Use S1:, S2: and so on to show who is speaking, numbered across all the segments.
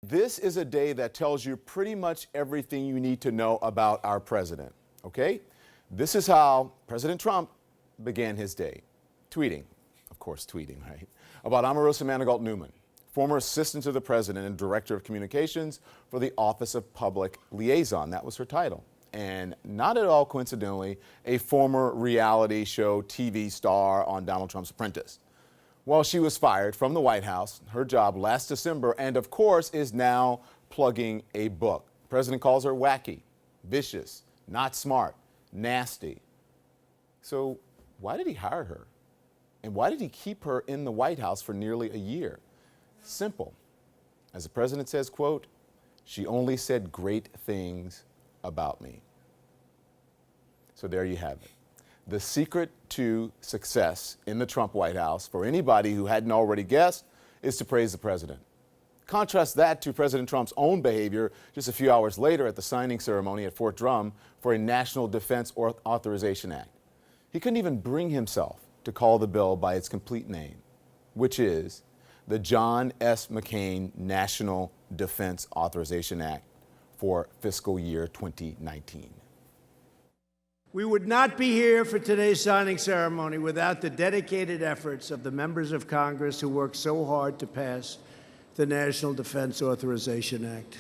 S1: This is a day that tells you pretty much everything you need to know about our president, okay? This is how President Trump began his day. Tweeting, of course, tweeting, right? About Omarosa Manigault Newman, former assistant to the president and director of communications for the Office of Public Liaison. That was her title. And not at all coincidentally, a former reality show TV star on Donald Trump's Apprentice. Well, she was fired from the White House, her job last December, and of course is now plugging a book. The president calls her wacky, vicious, not smart, nasty. So why did he hire her? And why did he keep her in the White House for nearly a year? Simple. As the president says, quote, "She only said great things about me." So there you have it. The secret to success in the Trump White House, for anybody who hadn't already guessed, is to praise the president. Contrast that to President Trump's own behavior just a few hours later at the signing ceremony at Fort Drum for a National Defense Authorization Act. He couldn't even bring himself to call the bill by its complete name, which is the John S. McCain National Defense Authorization Act for fiscal year 2019.
S2: We would not be here for today's signing ceremony without the dedicated efforts of the members of Congress who worked so hard to pass the National Defense Authorization Act.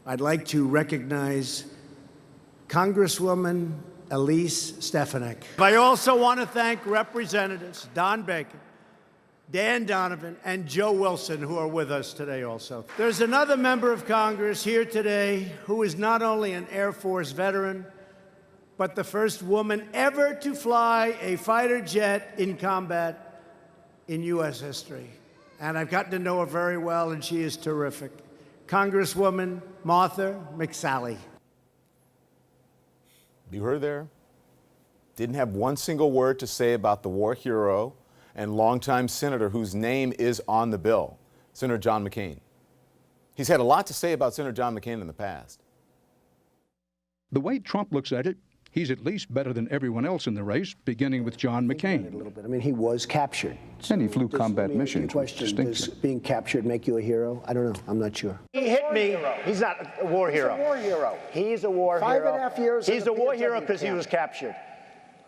S2: I'd like to recognize Congresswoman Elise Stefanik. I also want to thank Representatives Don Bacon, Dan Donovan, and Joe Wilson, who are with us today also. There's another member of Congress here today who is not only an Air Force veteran, but the first woman ever to fly a fighter jet in combat in U.S. history. And I've gotten to know her very well, and she is terrific. Congresswoman Martha McSally.
S1: You heard there? Didn't have one single word to say about the war hero and longtime senator whose name is on the bill, Senator John McCain. He's had a lot to say about Senator John McCain in the past.
S3: The way Trump looks at it, he's at least better than everyone else in the race, beginning with John McCain.
S4: A little bit. I mean, he was captured.
S3: And he flew combat missions with
S4: Does
S3: distinction.
S4: being captured make you a hero? I don't know. I'm not sure.
S5: He hit me. He's not a war hero.
S4: He's a war hero.
S5: He's a war hero.
S4: 5.5 years.
S5: He's a war hero because he was captured.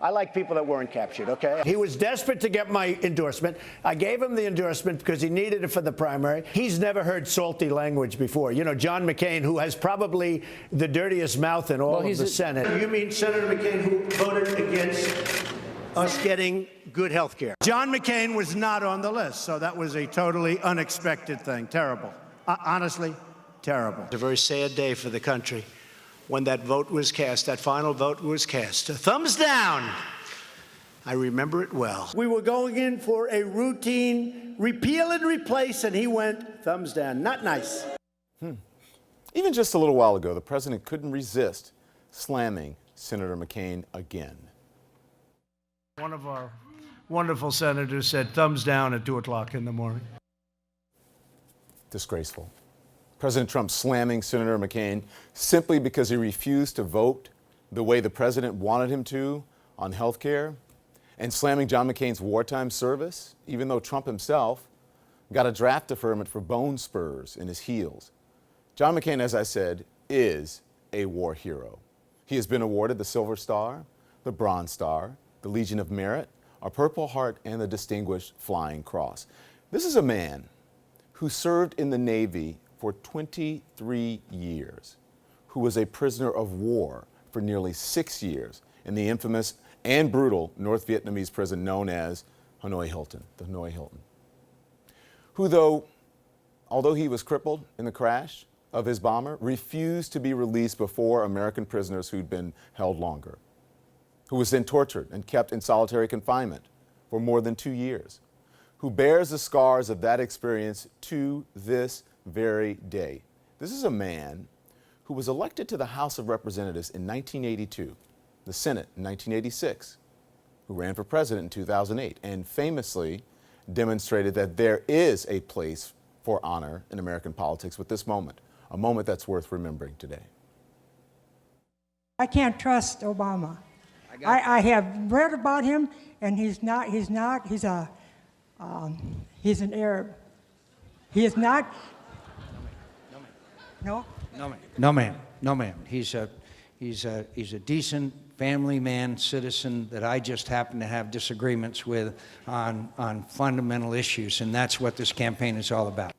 S5: I like people that weren't captured, okay?
S2: He was desperate to get my endorsement. I gave him the endorsement because he needed it for the primary. He's never heard salty language before. You know, John McCain, who has probably the dirtiest mouth in all of the Senate. You mean Senator McCain, who voted against us getting good health care? John McCain was not on the list, so that was a totally unexpected thing. Terrible. Honestly, terrible. It's a very sad day for the country when that vote was cast, that final vote was cast. Thumbs down. I remember it well. We were going in for a routine repeal and replace, and he went thumbs down. Not nice.
S1: Even just a little while ago, the president couldn't resist slamming Senator McCain again.
S2: One of our wonderful senators said thumbs down at 2 o'clock in the morning.
S1: Disgraceful. President Trump slamming Senator McCain simply because he refused to vote the way the president wanted him to on health care, and slamming John McCain's wartime service, even though Trump himself got a draft deferment for bone spurs in his heels. John McCain, as I said, is a war hero. He has been awarded the Silver Star, the Bronze Star, the Legion of Merit, a Purple Heart, and the Distinguished Flying Cross. This is a man who served in the Navy for 23 years, who was a prisoner of war for nearly 6 years in the infamous and brutal North Vietnamese prison known as Hanoi Hilton, the Hanoi Hilton, who, although he was crippled in the crash of his bomber, refused to be released before American prisoners who'd been held longer, who was then tortured and kept in solitary confinement for more than 2 years, who bears the scars of that experience to this very day. This is a man who was elected to the House of Representatives in 1982, the Senate in 1986, who ran for president in 2008, and famously demonstrated that there is a place for honor in American politics with this moment, a moment that's worth remembering today.
S6: I can't trust Obama. I have read about him, and he's an Arab. He is not. No?
S7: No, ma'am. No, ma'am. No, ma'am. He's a decent family man, citizen that I just happen to have disagreements with on fundamental issues, and that's what this campaign is all about.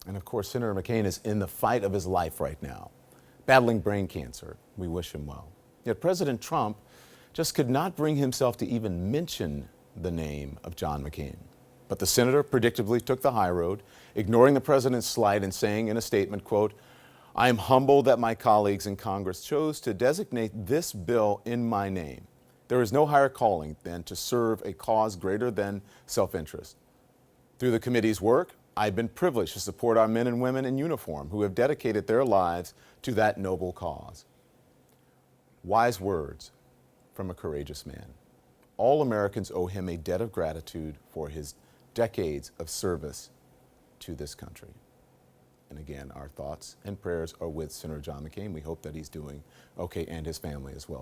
S1: And of course, Senator McCain is in the fight of his life right now, battling brain cancer. We wish him well. Yet President Trump just could not bring himself to even mention the name of John McCain. But the senator predictably took the high road, ignoring the president's slight and saying in a statement, quote, "I am humbled that my colleagues in Congress chose to designate this bill in my name. There is no higher calling than to serve a cause greater than self-interest. Through the committee's work, I've been privileged to support our men and women in uniform who have dedicated their lives to that noble cause." Wise words from a courageous man. All Americans owe him a debt of gratitude for his decades of service to this country. And again, our thoughts and prayers are with Senator John McCain. We hope that he's doing okay, and his family as well.